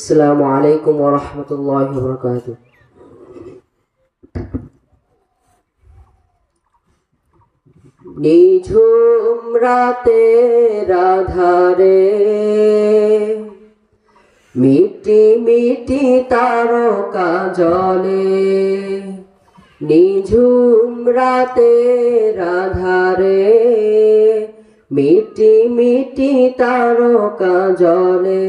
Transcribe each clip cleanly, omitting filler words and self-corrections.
আসসালামু আলাইকুম ওয়া রাহমাতুল্লাহি ওয়া বারাকাতুহু। নিঝুম রাতের আধারে মিটি মিটি তারকা জ্বলে, নিঝুম রাতের আধারে মিটি মিটি তারকা জ্বলে।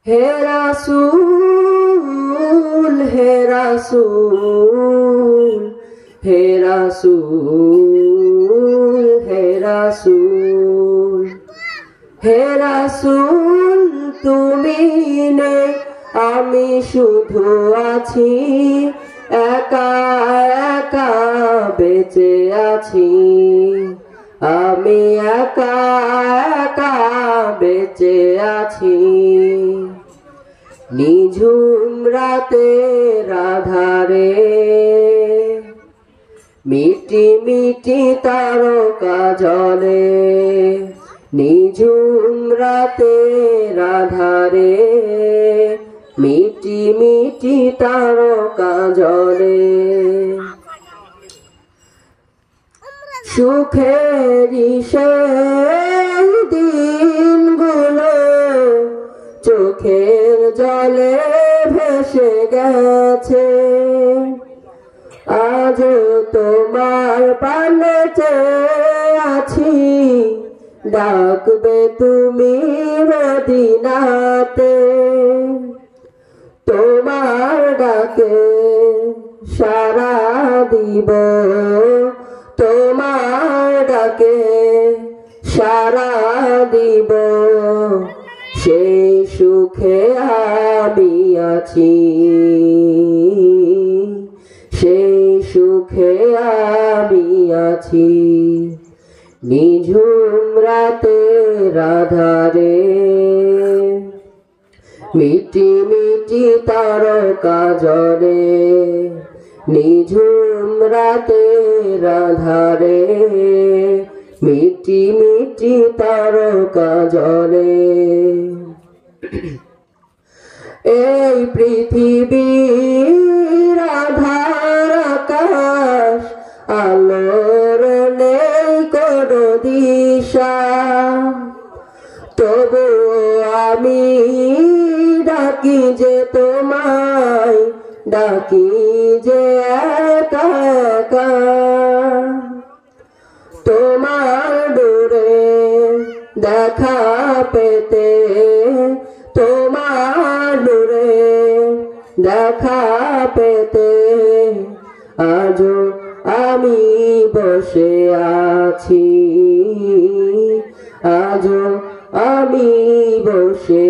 হে রাসূল হে রাসূল হে রাসূল হে রাসূল হে রাসূল, তুমি নেই আমি শুধু আছি, একা একা বেঁচে আছি, আমি একা একা বেঁচে আছি। নিঝুম রাতের আধারে মিটি মিটি তারকা জ্বলে, নিঝুম রাতের আধারে মিটি মিটি তারকা জ্বলে। সুখেরই সেই দিনগুলো চোখের জলে ভেসে গেছে, আজ তোমার পানে চেয়ে আছি, ডাকবে তুমি মদিনাতে, তোমার ডাকে সাড়া দিব, তোমার ডাকে সাড়া দিব, সেই সুখে আমি আছি, সেই সুখে আমি আছি। নিঝুম রাতের আধারে মিটি মিটি তারকা জ্বলে, নিঝুম রাতের আধারে মিটি মিটি তারকা জ্বলে। এই পৃথিবীর আধার আকাশ আলোর নেই কোনো দিশা, তবু আমি ডাকি যে তোমায়, ডাকি যে একা একা, তোমার দূরে দেখা পেতে, তোমার দূরে দেখা পেতে, আজও আমি বসে আছি, আজও আমি বসে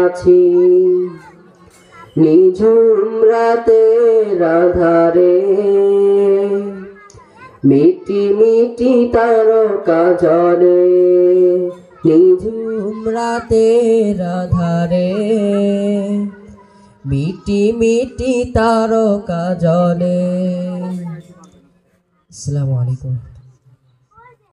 আছি। নিঝুম রাতের আধারে মিটি মিটি তারকা জ্বলে, নিঝুম রাতের আধারে মিটি মিটি তারকা জ্বলে। আসসালামু আলাইকুম।